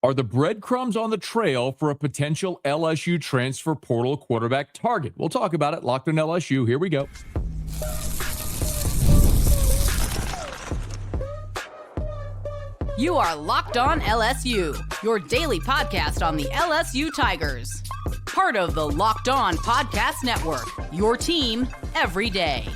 are the breadcrumbs on the trail for a potential LSU transfer portal quarterback target? We'll talk about it. Locked on LSU. Here we go. You are Locked On LSU, your daily podcast on the LSU Tigers. Part of the Locked On Podcast Network, your team every day.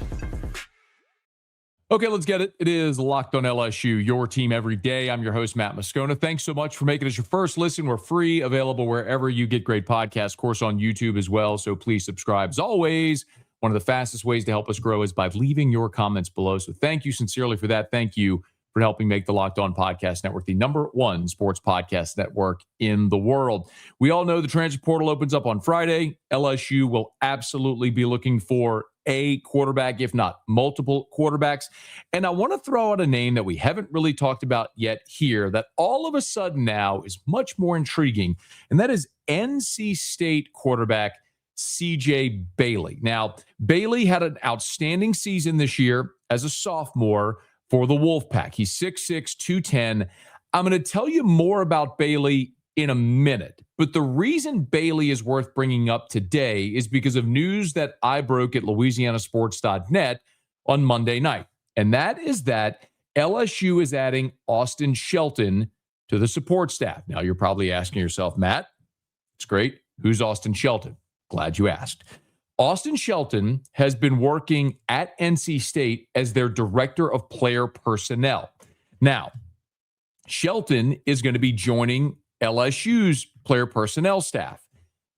Okay, let's get it. It is Locked On LSU, your team every day. I'm your host, Matt Moscona. Thanks so much for making us your first listen. We're free, available wherever you get great podcasts, of course, on YouTube as well. So please subscribe. As always, one of the fastest ways to help us grow is by leaving your comments below. So thank you sincerely for that. Thank you for helping make the Locked On Podcast Network the #1 sports podcast network in the world. We all know the transfer portal opens up on Friday. LSU will absolutely be looking for a quarterback, if not multiple quarterbacks. And I want to throw out a name that we haven't really talked about yet here that all of a sudden now is much more intriguing, and that is NC State quarterback CJ Bailey. Now, Bailey had an outstanding season this year as a sophomore for the Wolfpack. He's 6'6", 210. I'm going to tell you more about Bailey in a minute. But the reason Bailey is worth bringing up today is because of news that I broke at LouisianaSports.net on Monday night. And that is that LSU is adding Austin Shelton to the support staff. Now, you're probably asking yourself, Matt, it's great. Who's Austin Shelton? Glad you asked. Austin Shelton has been working at NC State as their director of player personnel. Now, Shelton is going to be joining LSU's player personnel staff.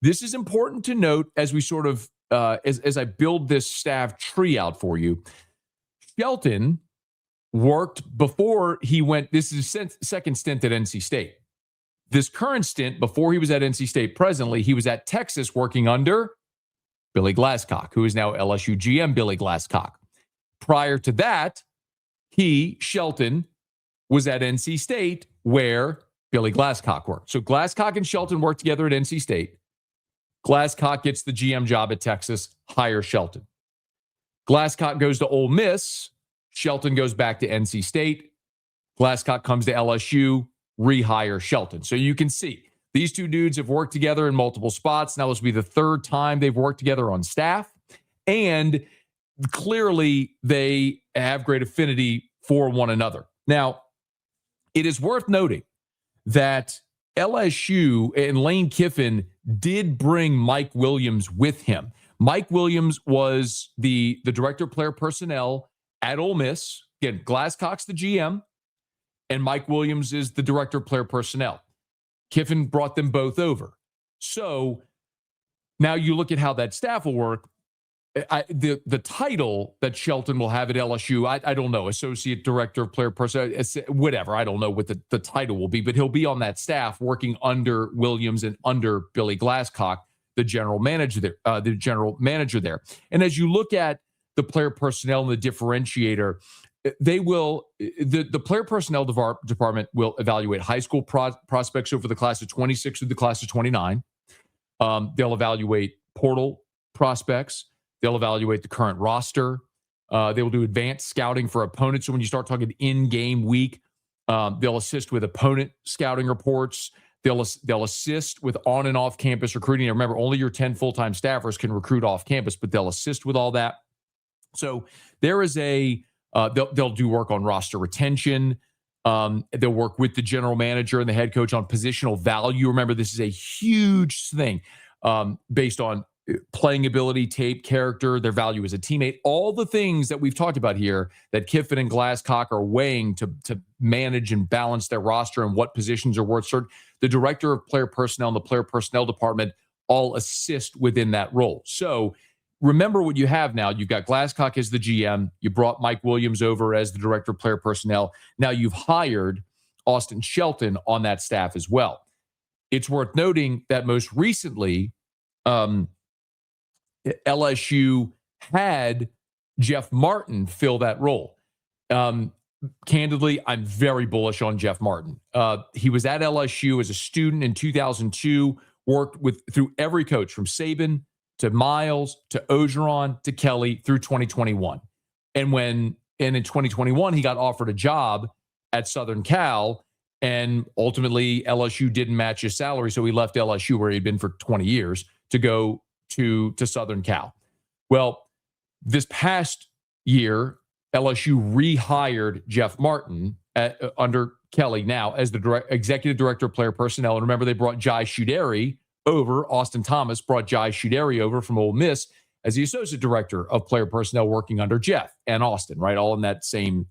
This is important to note as we sort of, as I build this staff tree out for you. Shelton worked before he went, this is his second stint at NC State. This current stint, before he was at NC State presently, he was at Texas working under Billy Glasscock, who is now LSU GM Billy Glasscock. Prior to that, Shelton, was at NC State where Billy Glasscock worked. So Glasscock and Shelton worked together at NC State. Glasscock gets the GM job at Texas, hire Shelton. Glasscock goes to Ole Miss. Shelton goes back to NC State. Glasscock comes to LSU, rehire Shelton. So you can see these two dudes have worked together in multiple spots. Now this will be the third time they've worked together on staff. And clearly they have great affinity for one another. Now, it is worth noting that LSU and Lane Kiffin did bring Mike Williams with him. Mike Williams was the director of player personnel at Ole Miss. Again, Glasscock's the GM, and Mike Williams is the director of player personnel. Kiffin brought them both over. So now you look at how that staff will work. The title that Shelton will have at LSU, I don't know, associate director of player personnel, whatever. I don't know what the title will be, but he'll be on that staff working under Williams and under Billy Glasscock, the general manager there. And as you look at the player personnel and the differentiator, the player personnel department will evaluate high school prospects over the class of 26 through the class of 29. They'll evaluate portal prospects. They'll evaluate the current roster. They will do advanced scouting for opponents. So when you start talking in-game week, they'll assist with opponent scouting reports. They'll assist with on and off campus recruiting. Now, remember, only your 10 full-time staffers can recruit off campus, but they'll assist with all that. So there is they'll do work on roster retention. They'll work with the general manager and the head coach on positional value. Remember, this is a huge thing based on playing ability, tape, character, their value as a teammate, all the things that we've talked about here that Kiffin and Glasscock are weighing to manage and balance their roster and what positions are worth certain. The director of player personnel and the player personnel department all assist within that role. So remember what you have now. You've got Glasscock as the GM. You brought Mike Williams over as the director of player personnel. Now you've hired Austin Shelton on that staff as well. It's worth noting that most recently, LSU had Jeff Martin fill that role. Candidly, I'm very bullish on Jeff Martin. He was at LSU as a student in 2002, worked through every coach from Saban to Miles to Ogeron to Kelly through 2021. And in 2021, he got offered a job at Southern Cal And ultimately, LSU didn't match his salary, so he left LSU, where he'd been for 20 years, to go to Southern Cal. Well, this past year, LSU rehired Jeff Martin under Kelly now as the executive director of player personnel. And remember, they brought Jai Shuderi over. Austin Thomas brought Jai Shuderi over from Ole Miss as the associate director of player personnel, working under Jeff and Austin, right? All in that same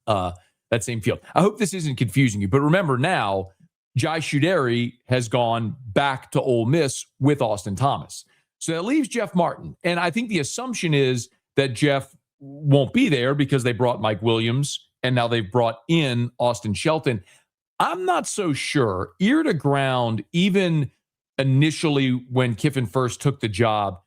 field. I hope this isn't confusing you, but remember now, Jai Shuderi has gone back to Ole Miss with Austin Thomas. So that leaves Jeff Martin. And I think the assumption is that Jeff won't be there because they brought Mike Williams and now they've brought in Austin Shelton. I'm not so sure. Ear to ground, even initially when Kiffin first took the job,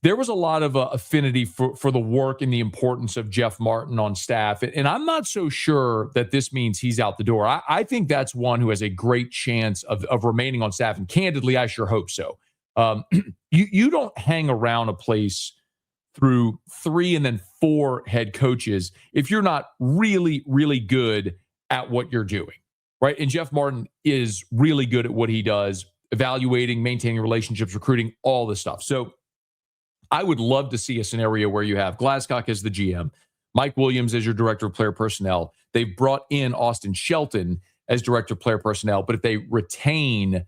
there was a lot of affinity for the work and the importance of Jeff Martin on staff. And I'm not so sure that this means he's out the door. I think that's one who has a great chance of remaining on staff. And candidly, I sure hope so. You don't hang around a place through 3 and then 4 head coaches if you're not really, really good at what you're doing, right? And Jeff Martin is really good at what he does, evaluating, maintaining relationships, recruiting, all this stuff. So I would love to see a scenario where you have Glasscock as the GM, Mike Williams as your director of player personnel. They've brought in Austin Shelton as director of player personnel, but if they retain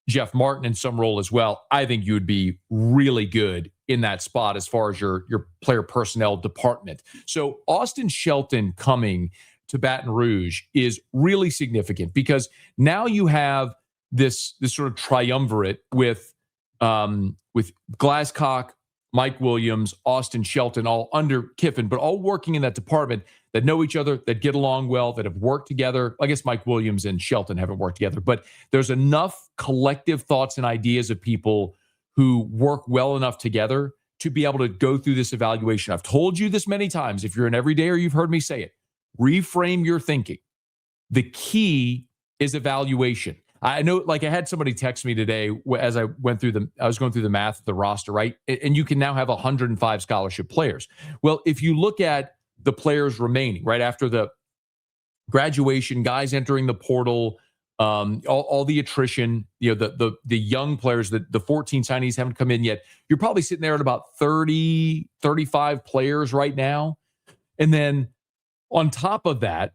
Jeff Martin in some role as well, I think you would be really good in that spot as far as your player personnel department. So Austin Shelton coming to Baton Rouge is really significant because now you have this sort of triumvirate with Glasscock, Mike Williams, Austin Shelton, all under Kiffin, but all working in that department that know each other, that get along well, that have worked together. I guess Mike Williams and Shelton haven't worked together, but there's enough collective thoughts and ideas of people who work well enough together to be able to go through this evaluation. I've told you this many times. If you're an everydayer, you've heard me say it. Reframe your thinking. The key is evaluation. I know, like I had somebody text me today as I was going through the math of the roster, right? And you can now have 105 scholarship players. Well, if you look at the players remaining, right after the graduation, guys entering the portal, all the attrition, the young players, the 14 signees haven't come in yet. You're probably sitting there at about 30, 35 players right now. And then on top of that,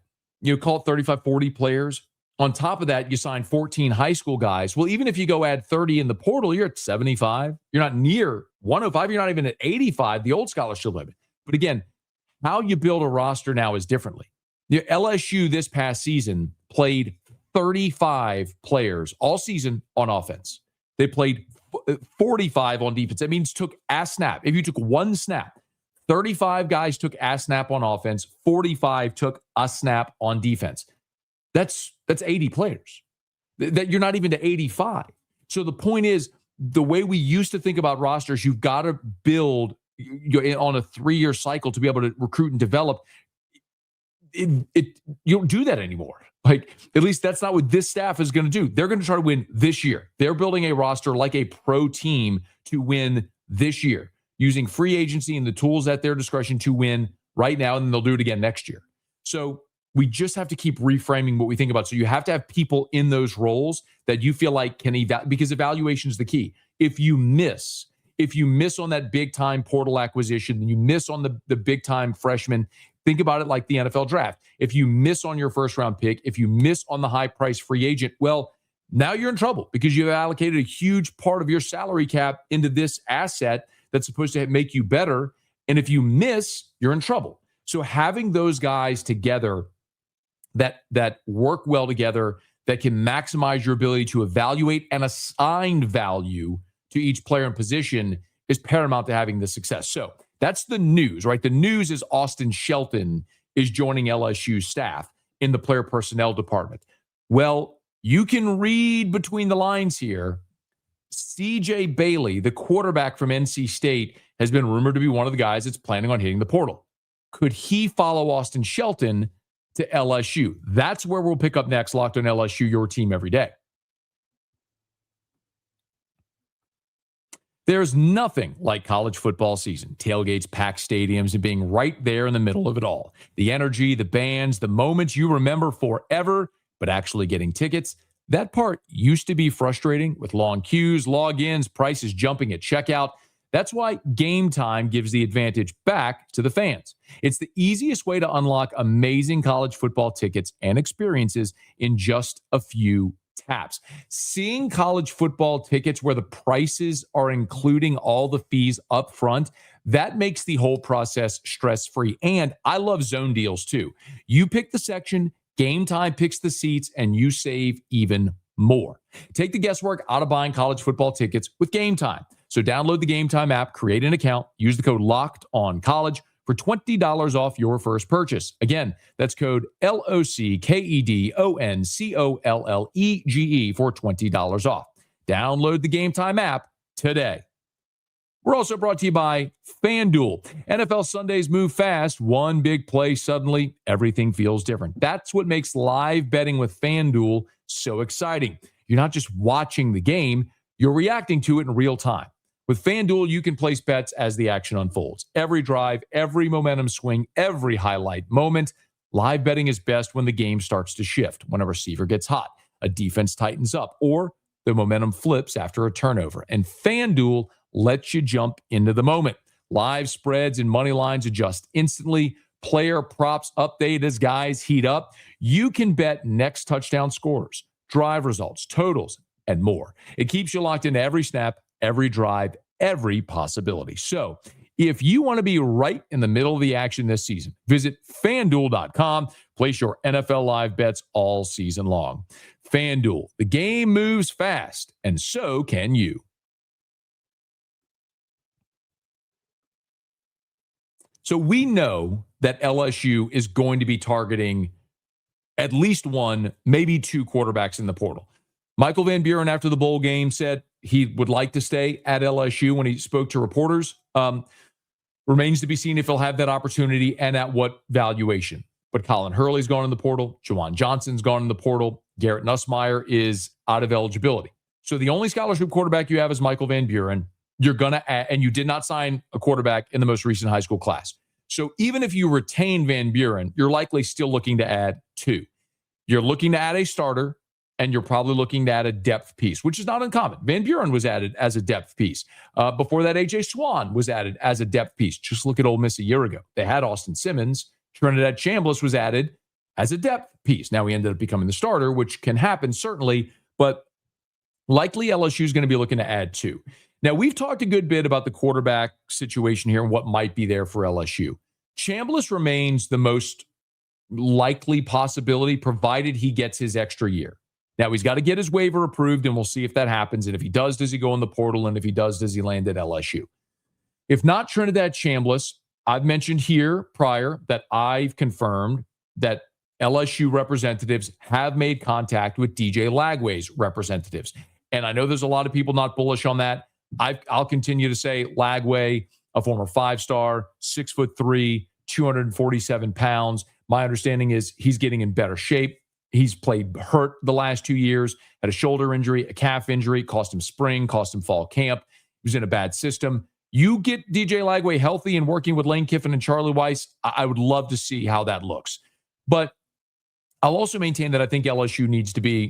call it 35, 40 players. On top of that, you sign 14 high school guys. Well, even if you go add 30 in the portal, you're at 75. You're not near 105. You're not even at 85, the old scholarship limit. But again, how you build a roster now is differently. LSU this past season played 35 players all season on offense. They played 45 on defense. That means took a snap. If you took one snap, 35 guys took a snap on offense, 45 took a snap on defense. That's 80 players. That you're not even to 85. So the point is, the way we used to think about rosters, you've got to build on a 3-year cycle to be able to recruit and develop. You don't do that anymore. Like, at least that's not what this staff is going to do. They're going to try to win this year. They're building a roster like a pro team to win this year, using free agency and the tools at their discretion to win right now, and then they'll do it again next year. So we just have to keep reframing what we think about. So you have to have people in those roles that you feel like can because evaluation is the key. If you miss on that big time portal acquisition, and you miss on the big time freshman, think about it like the NFL draft. If you miss on your first round pick, if you miss on the high price free agent, well, now you're in trouble because you've allocated a huge part of your salary cap into this asset that's supposed to make you better. And if you miss, you're in trouble. So having those guys together that work well together, that can maximize your ability to evaluate and assign value to each player and position is paramount to having the success. So that's the news, right? The news is Austin Shelton is joining LSU staff in the player personnel department. Well, you can read between the lines here. CJ Bailey, the quarterback from NC State, has been rumored to be one of the guys that's planning on hitting the portal. Could he follow Austin Shelton to LSU? That's where we'll pick up next. Locked on LSU, your team every day. There's nothing like college football season. Tailgates, packed stadiums, and being right there in the middle of it all. The energy, the bands, the moments you remember forever. But actually getting tickets, that part used to be frustrating with long queues, logins, prices jumping at checkout. That's why Game Time gives the advantage back to the fans. It's the easiest way to unlock amazing college football tickets and experiences in just a few taps. Seeing college football tickets where the prices are including all the fees up front, that makes the whole process stress-free. And I love zone deals too. You pick the section, Game Time picks the seats, and you save even more. Take the guesswork out of buying college football tickets with Game Time. So download the Game Time app, create an account, use the code LOCKEDONCollege for $20 off your first purchase. Again, that's code LOCKEDONCOLLEGE for $20 off. Download the Game Time app today. We're also brought to you by FanDuel. NFL Sundays move fast. One big play, suddenly everything feels different. That's what makes live betting with FanDuel so exciting. You're not just watching the game, you're reacting to it in real time. With FanDuel, you can place bets as the action unfolds. Every drive, every momentum swing, every highlight moment. Live betting is best when the game starts to shift, when a receiver gets hot, a defense tightens up, or the momentum flips after a turnover. And FanDuel lets you jump into the moment. Live spreads and money lines adjust instantly. Player props update as guys heat up. You can bet next touchdown scores, drive results, totals, and more. It keeps you locked into every snap, every drive, every possibility. So if you want to be right in the middle of the action this season, visit FanDuel.com. Place your NFL live bets all season long. FanDuel, the game moves fast, and so can you. So we know that LSU is going to be targeting at least one, maybe two quarterbacks in the portal. Michael Van Buren, after the bowl game, said he would like to stay at LSU when he spoke to reporters. Remains to be seen if he'll have that opportunity and at what valuation. But Colin Hurley's gone in the portal. Juwan Johnson's gone in the portal. Garrett Nussmeier is out of eligibility. So the only scholarship quarterback you have is Michael Van Buren. You're going to add, and you did not sign a quarterback in the most recent high school class. So even if you retain Van Buren, you're likely still looking to add two. You're looking to add a starter, and you're probably looking to add a depth piece, which is not uncommon. Van Buren was added as a depth piece. Before that, A.J. Swan was added as a depth piece. Just look at Ole Miss a year ago. They had Austin Simmons. Trinidad Chambliss was added as a depth piece. Now he ended up becoming the starter, which can happen, certainly, but likely LSU is going to be looking to add two. Now, we've talked a good bit about the quarterback situation here and what might be there for LSU. Chambliss remains the most likely possibility, provided he gets his extra year. Now, he's got to get his waiver approved, and we'll see if that happens. And if he does he go in the portal? And if he does he land at LSU? If not Trinidad Chambliss, I've mentioned here prior that I've confirmed that LSU representatives have made contact with DJ Lagway's representatives. And I know there's a lot of people not bullish on that. I'll continue to say Lagway, a former five-star, 6'3", 247 pounds. My understanding is he's getting in better shape. He's played hurt the last 2 years, had a shoulder injury, a calf injury, cost him spring, cost him fall camp. He was in a bad system. You get DJ Lagway healthy and working with Lane Kiffin and Charlie Weiss, I would love to see how that looks. But I'll also maintain that I think LSU needs to be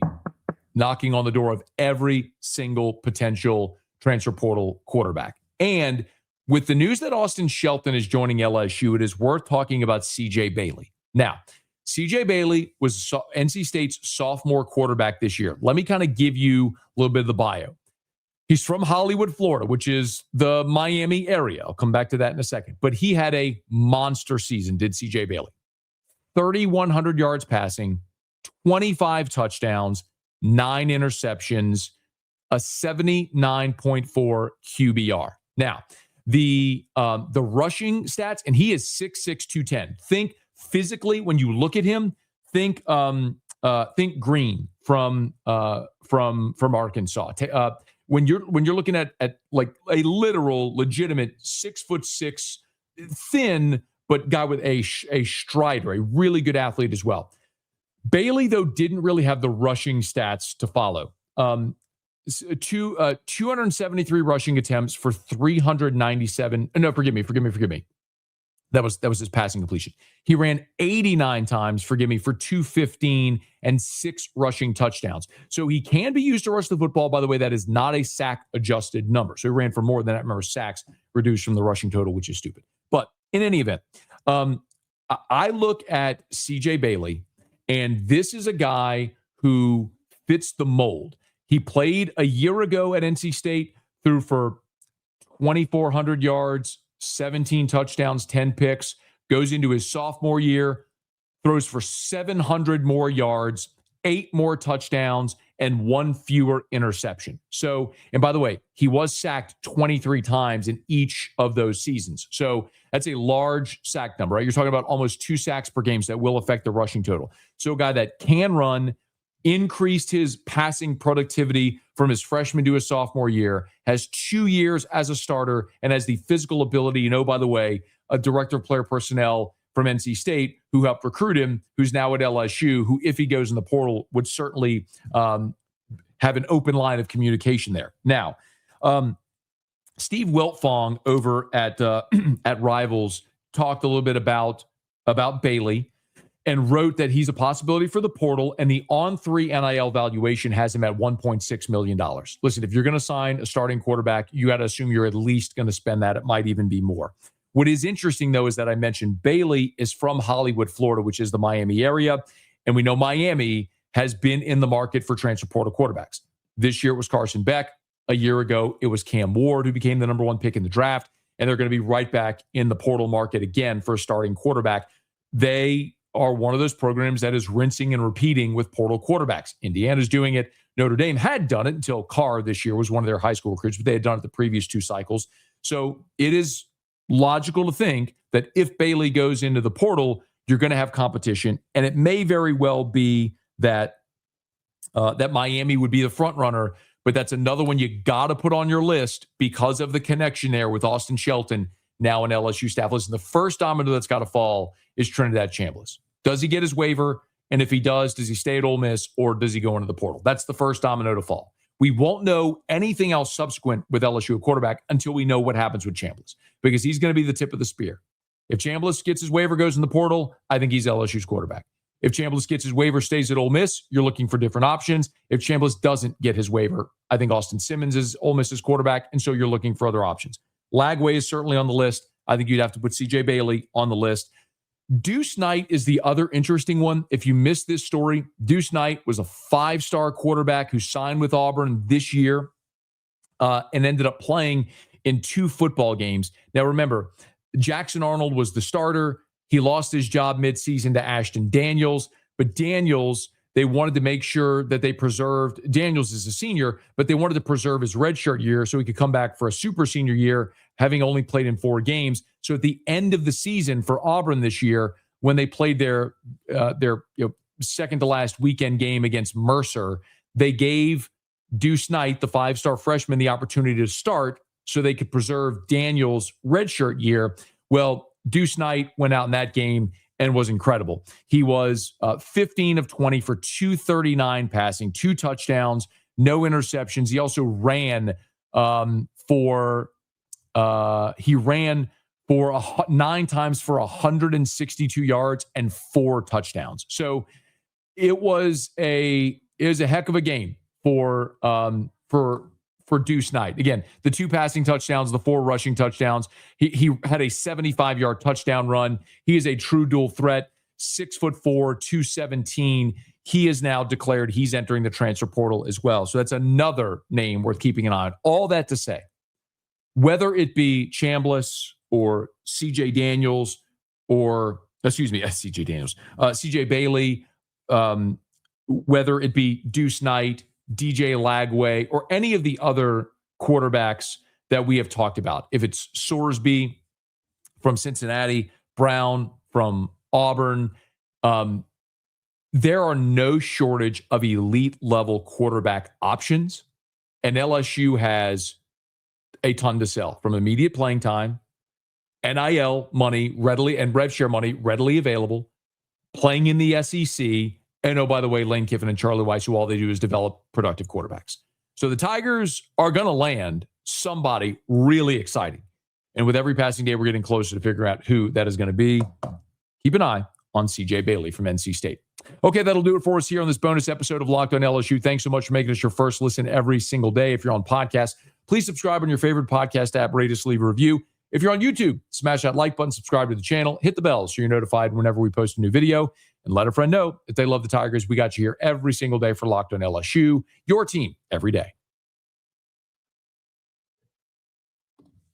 knocking on the door of every single potential transfer portal quarterback. And with the news that Austin Shelton is joining LSU, it is worth talking about CJ Bailey. Now, CJ Bailey was NC State's sophomore quarterback this year. Let me kind of give you a little bit of the bio. He's from Hollywood, Florida, which is the Miami area. I'll come back to that in a second. But he had a monster season, did CJ Bailey. 3,100 yards passing, 25 touchdowns, 9 interceptions, a 79.4 QBR. Now, the rushing stats, and he is 6'6", 210. Think physically when you look at him, think Green from Arkansas. When you're looking at like a literal, legitimate 6'6", thin, but guy with a strider, a really good athlete as well. Bailey, though, didn't really have the rushing stats to follow. 273 rushing attempts for 397. No, forgive me. That was his passing completion. He ran 89 times, for 215 and 6 rushing touchdowns. So he can be used to rush the football. By the way, that is not a sack adjusted number. So he ran for more than that. Remember, sacks reduced from the rushing total, which is stupid. But in any event, I look at CJ Bailey, and this is a guy who fits the mold. He played a year ago at NC State, threw for 2,400 yards, 17 touchdowns, 10 picks, goes into his sophomore year, throws for 700 more yards, 8 more touchdowns, and 1 fewer interception. So, and by the way, he was sacked 23 times in each of those seasons. So that's a large sack number, right? You're talking about almost 2 sacks per game, so that will affect the rushing total. So a guy that can run, increased his passing productivity from his freshman to his sophomore year, has 2 years as a starter, and has the physical ability, by the way, a director of player personnel from NC State who helped recruit him, who's now at LSU, who, if he goes in the portal, would certainly have an open line of communication there. Now, Steve Wiltfong over at Rivals talked a little bit about Bailey and wrote that he's a possibility for the portal, and the On3 NIL valuation has him at $1.6 million. Listen, if you're going to sign a starting quarterback, you got to assume you're at least going to spend that. It might even be more. What is interesting, though, is that I mentioned Bailey is from Hollywood, Florida, which is the Miami area, and we know Miami has been in the market for transfer portal quarterbacks. This year it was Carson Beck. A year ago, it was Cam Ward, who became the number 1 pick in the draft, and they're going to be right back in the portal market again for a starting quarterback. They are one of those programs that is rinsing and repeating with portal quarterbacks. Indiana's doing it. Notre Dame had done it until Carr this year was one of their high school recruits, but they had done it the previous 2 cycles. So it is logical to think that if Bailey goes into the portal, you're going to have competition, and it may very well be that that Miami would be the front runner, but that's another one you got to put on your list because of the connection there with Austin Shelton, now an LSU staff. Listen, the first domino that's got to fall is Trinidad Chambliss. Does he get his waiver? And if he does he stay at Ole Miss, or does he go into the portal? That's the first domino to fall. We won't know anything else subsequent with LSU quarterback until we know what happens with Chambliss, because he's going to be the tip of the spear. If Chambliss gets his waiver, goes in the portal, I think he's LSU's quarterback. If Chambliss gets his waiver, stays at Ole Miss, you're looking for different options. If Chambliss doesn't get his waiver, I think Austin Simmons is Ole Miss's quarterback, and so you're looking for other options. Lagway is certainly on the list. I think you'd have to put CJ Bailey on the list. Deuce Knight is the other interesting one. If you missed this story, Deuce Knight was a 5-star quarterback who signed with Auburn this year and ended up playing in 2 football games. Now, remember, Jackson Arnold was the starter. He lost his job midseason to Ashton Daniels, but Daniels, they wanted to make sure that they preserved, Daniels is a senior, but they wanted to preserve his redshirt year so he could come back for a super senior year, having only played in 4 games. So at the end of the season for Auburn this year, when they played their second to last weekend game against Mercer, they gave Deuce Knight, the 5-star freshman, the opportunity to start so they could preserve Daniels' redshirt year. Well, Deuce Knight went out in that game and was incredible. He was 15 of 20 for 239 passing, 2 touchdowns, no interceptions. He also ran for 9 times for 162 yards and 4 touchdowns. So it was a heck of a game for Deuce Knight. Again, the 2 passing touchdowns, the 4 rushing touchdowns. He had a 75-yard touchdown run. He is a true dual threat, 6'4", 217. He is now declared he's entering the transfer portal as well. So that's another name worth keeping an eye on. All that to say, whether it be Chambliss or CJ Daniels or, CJ Bailey, whether it be Deuce Knight, DJ Lagway, or any of the other quarterbacks that we have talked about. If it's Sorsby from Cincinnati, Brown from Auburn, there are no shortage of elite level quarterback options, and LSU has a ton to sell, from immediate playing time, NIL money readily, and rev share money readily available, playing in the SEC, and oh, by the way, Lane Kiffin and Charlie Weiss, who all they do is develop productive quarterbacks. So the Tigers are going to land somebody really exciting. And with every passing day, we're getting closer to figuring out who that is going to be. Keep an eye on CJ Bailey from NC State. Okay, that'll do it for us here on this bonus episode of Locked on LSU. Thanks so much for making us your first listen every single day. If you're on podcast, please subscribe on your favorite podcast app, rate us, leave a review. If you're on YouTube, smash that like button, subscribe to the channel, hit the bell so you're notified whenever we post a new video, and let a friend know if they love the Tigers. We got you here every single day for Locked on LSU, your team every day.